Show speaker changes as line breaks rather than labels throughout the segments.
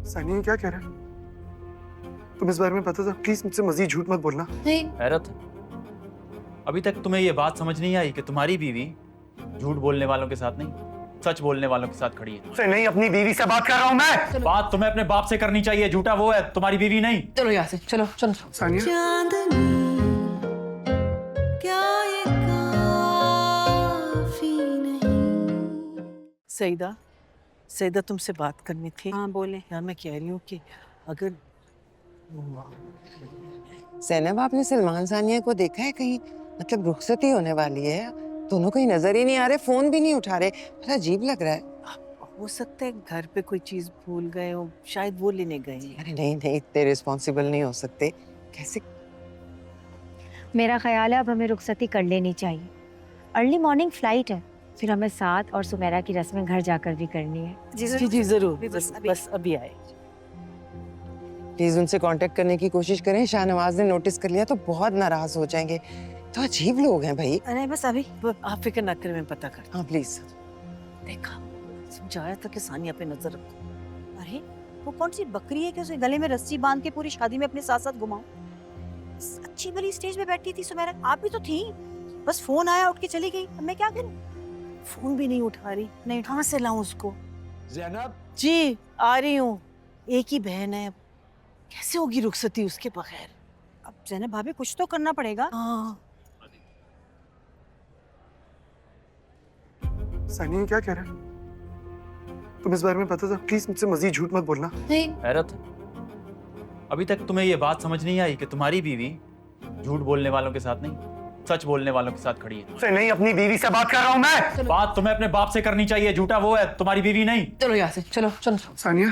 सानिया क्या कह रहा है? तुम इस बारे में पता था? प्लीज मुझसे मजीद झूठ मत बोलना।
नहीं।
हैरत, अभी तक तुम्हें ये बात समझ नहीं आई कि तुम्हारी बीवी झूठ बोलने वालों के साथ नहीं, सच बोलने वालों के साथ खड़ी है।
अरे नहीं, अपनी बीवी से बात कर रहा हूं मैं।
बात तुम्हें अपने बाप से करनी चाहिए, झूठा वो है, तुम्हारी बीवी नहीं।
चलो यहाँ से, चलो चलो।
सानिया,
सईदा, सईदा तुमसे बात करनी थी।
हाँ बोले।
यार मैं कह रही हूँ कि अगर
ज़ैनब, आपने सलमान सानिया को देखा है कहीं? मतलब रुखसती होने वाली है, दोनों कहीं नजर ही नहीं आ रहे, फोन भी नहीं उठा रहे, बड़ा अजीब लग रहा है।
हो सकता है घर पे कोई चीज भूल गए हो, शायद वो लेने गए हैं।
अरे नहीं नहीं, इतने रिस्पॉन्सिबल नहीं हो सकते। कैसे?
मेरा ख्याल है अब हमें रुखसती कर लेनी चाहिए। अर्ली मॉर्निंग फ्लाइट है, फिर हमें साथ और सुमेरा की रस्में घर जाकर भी करनी है।
जी जी जरूर,
बस
बस अभी आए।
प्लीज उनसे कांटेक्ट करने की कोशिश करें। शाहनवाज ने नोटिस कर लिया तो बहुत नाराज हो जाएंगे। तो अजीब लोग हैं भाई।
अरे बस अभी।
आप फिक्र न करें, मैं पता करता
हाँ प्लीज।
हूँ। देखा, समझाया था कि सानिया पे नजर रखो।
अरे वो कौन सी बकरी है कि उसे गले में रस्सी बांध के पूरी शादी में अपने साथ साथ घुमाऊं? अच्छी भली स्टेज पे बैठी थी सुमेरा, आप भी तो थी। बस फोन आया, उठ के चली गई। अब मैं क्या करूं?
फोन भी नहीं उठा रही।
नहीं
कहाँ से लाऊं उसको?
ज़ैनब,
जी आ रही हूँ। एक ही बहन है, कैसे होगी रुखसती उसके बगैर?
अब जैनब भाभी कुछ तो करना पड़ेगा।
हाँ।
सानिया क्या कह रहा है? तुम इस बारे में पता था? प्लीज मुझसे मजीद झूठ मत बोलना।
नहीं।
हैरत, अभी तक तुम्हें ये बात समझ नहीं आई कि तुम्हारी बीवी झूठ बोलने वालों के साथ नहीं, सच बोलने वालों के साथ खड़ी है।
अरे नहीं, अपनी बीवी से बात कर रहा हूं मैं।
बात तुम्हें अपने बाप से करनी चाहिए, झूठा वो है, तुम्हारी बीवी नहीं।
चलो यहाँ से, चलो चलो।
सानिया,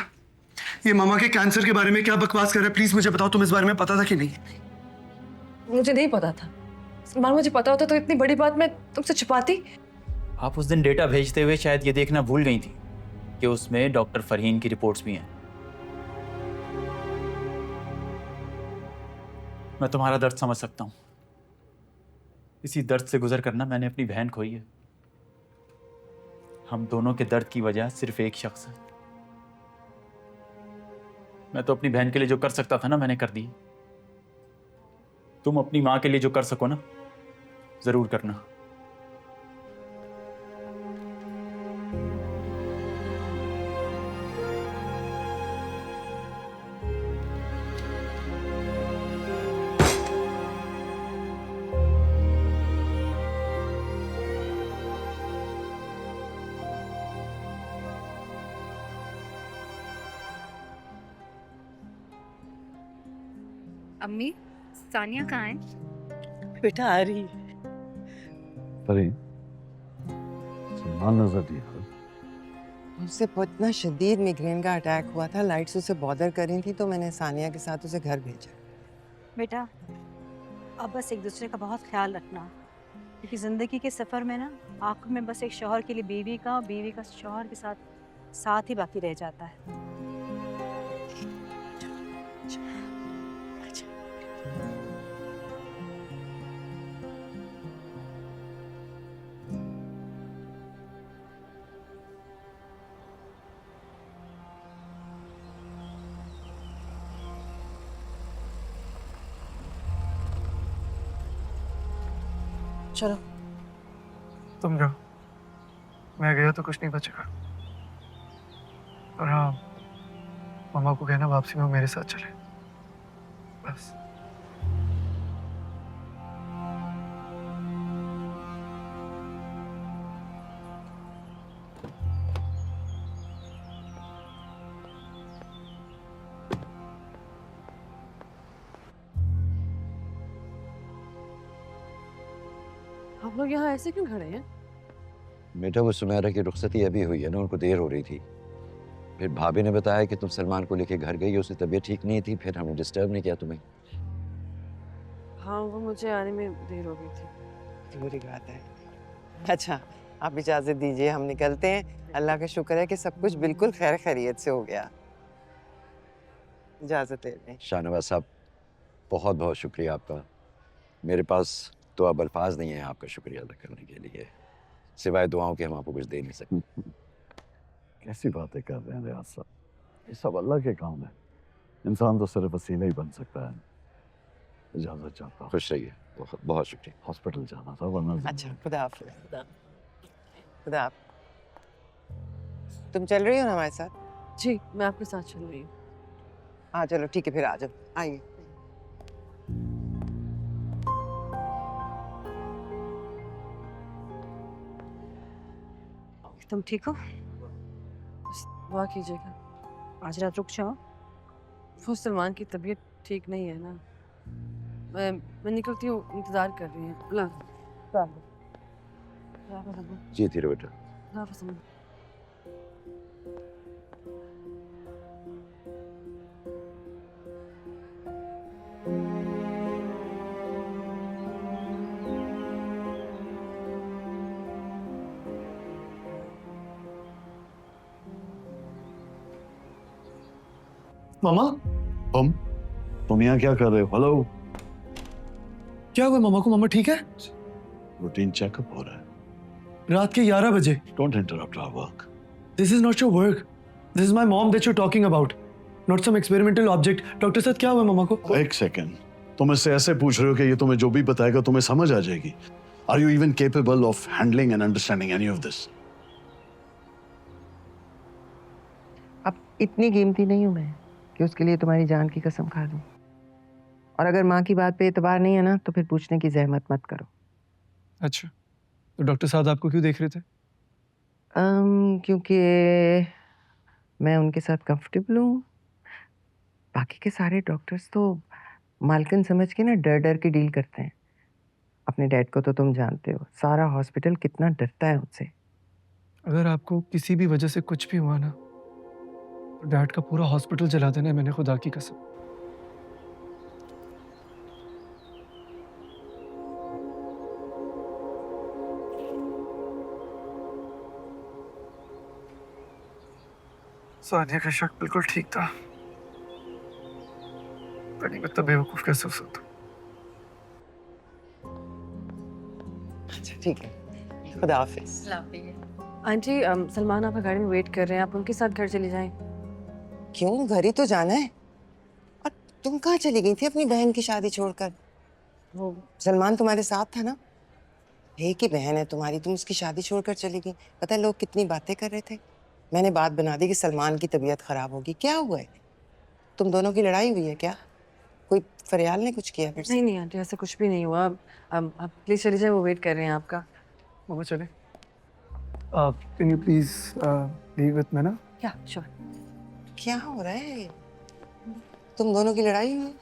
ये मामा के कैंसर के बारे में क्या बकवास कर रहा है? प्लीज मुझे बताओ, तुम इस बारे में पता था कि नहीं?
मुझे नहीं पता था। सलमान, मुझे पता होता तो इतनी बड़ी बात मैं तुमसे छुपाती।
आप उस दिन डेटा भेजते हुए शायद ये देखना भूल गई थी कि उसमें डॉक्टर फरहीन की रिपोर्ट्स भी हैं। मैं तुम्हारा दर्द समझ सकता हूं। इसी दर्द से गुजर करना मैंने अपनी बहन खोई है। हम दोनों के दर्द की वजह सिर्फ एक शख्स है। मैं तो अपनी बहन के लिए जो कर सकता था ना, मैंने कर दी। तुम अपनी मां के लिए जो कर सको ना, जरूर करना।
अम्मी, सानिया कहाँ है?
बेटा आ रही है।
सलमान नजर दिया।
उससे इतना शदीद मिग्रेन का अटैक हुआ था, लाइट्स उसे बॉदर कर रही थी, तो मैंने सानिया के साथ उसे घर भेजा।
बेटा अब बस एक दूसरे का बहुत ख्याल रखना, क्योंकि जिंदगी के सफर में ना आखिर में बस एक शौहर के लिए बीवी का और बीवी का शौहर के साथ ही बाकी रह जाता है।
चलो
तुम जाओ, मैं गया तो कुछ नहीं बचेगा। और हाँ, मामा को कहना वापसी में वो मेरे साथ चले, बस।
आप लोग यहाँ ऐसे क्यों खड़े हैं?
बेटा, वो सुमेरा की रुखसती अभी हुई है ना, उनको देर हो रही थी। फिर भाभी ने बताया कि तुम सलमान को लेके घर गई, उसकी तबीयत ठीक नहीं थी, फिर हमने डिस्टर्ब नहीं किया तुम्हें।
हाँ, वो मुझे आने में देर हो गई थी।
बुरी बात है। अच्छा, आप इजाजत दीजिए, हम निकलते हैं। अल्लाह का शुक्र है कि सब कुछ बिल्कुल खैर खैरियत से हो गया। इजाजत ले लें।
शाहनवाज साहब, बहुत बहुत शुक्रिया आपका। मेरे पास तो अब अल्फाज नहीं है आपका शुक्रिया अदा करने के लिए, सिवाय दुआओं के हम आपको कुछ दे नहीं सकते।
कैसी बातें कर रहे हैं रियाज साहब? ये सब अल्लाह के काम है, इंसान तो सिर्फ वसीला ही बन सकता है। इजाजत चाहता हूँ,
खुश रहिए, बहुत बहुत शुक्रिया।
हॉस्पिटल जाना था वरना
अच्छा खुदा हाफिज। खुदा हाफिज। तुम चल रही हो ना हमारे साथ?
जी मैं आपके साथ चल रही हूँ।
हाँ चलो ठीक है, फिर आ जाओ, आइए।
तुम ठीक हो?
बस दुआ कीजिएगा।
आज रात रुक जाओ।
वो सलमान की तबीयत ठीक नहीं है ना, मैं निकलती हूँ, इंतज़ार कर रही है। अल्लाह
जीती रहो बेटा।
हाफ़िज़।
मामा
तुम यहाँ क्या कर रहे हो? हेलो,
क्या हुआ मामा को? मामा ठीक है?
रूटीन चेकअप हो रहा है।
रात के 11 बजे।
Don't interrupt our work.
This is not your work, this is my mom that you talking about, not some experimental object. Doctor साहब क्या हुआ मामा को?
एक सेकेंड, तुम इससे ऐसे पूछ रहे हो कि ये तुम्हें जो भी बताएगा तुम्हें समझ आ जाएगी? Are you even capable of handling and understanding any of this?
अब इतनी कीमती नहीं हूं मैं कि उसके लिए तुम्हारी जान की कसम खा दूं। और अगर माँ की बात पे एतबार नहीं है ना तो फिर पूछने की जहमत मत करो।
अच्छा, तो डॉक्टर साहब आपको क्यों देख रहे थे?
क्योंकि मैं उनके साथ कंफर्टेबल हूँ। बाकी के सारे डॉक्टर्स तो मालकिन समझ के ना डर डर के डील करते हैं। अपने डैड को तो तुम जानते हो, सारा हॉस्पिटल कितना डरता है उनसे।
अगर आपको किसी भी वजह से कुछ भी हुआ ना, तो डैड का पूरा हॉस्पिटल जला देना है, मैंने खुदा की कसम। सानिया का शक बिल्कुल ठीक था, पर नहीं मैं इतना बेवकूफ कैसे हो सकता हूँ?
अच्छा ठीक है, खुदा हाफिज।
आंटी सलमान आपका गाड़ी में वेट कर रहे हैं, आप उनके साथ घर चली जाएं।
क्यों, घर ही तो जाना है। और तुम कहाँ चली गई थी अपनी बहन की शादी छोड़कर? वो सलमान तुम्हारे साथ था ना? एक ही बहन है तुम्हारी, तुम उसकी शादी छोड़कर चली गई। पता है लोग कितनी बातें कर रहे थे। मैंने बात बना दी कि सलमान की तबीयत खराब होगी। क्या हुआ है? तुम दोनों की लड़ाई हुई है क्या? कोई फरियाल ने कुछ किया फिर से?
नहीं नहीं आंटी, ऐसा कुछ भी नहीं हुआ। आप प्लीज चली जाए, वो वेट कर रहे हैं आपका।
मामा चले। Can you please leave with me ना?
क्या? श्योर।
क्या हो रहा है? तुम दोनों की लड़ाई हुई?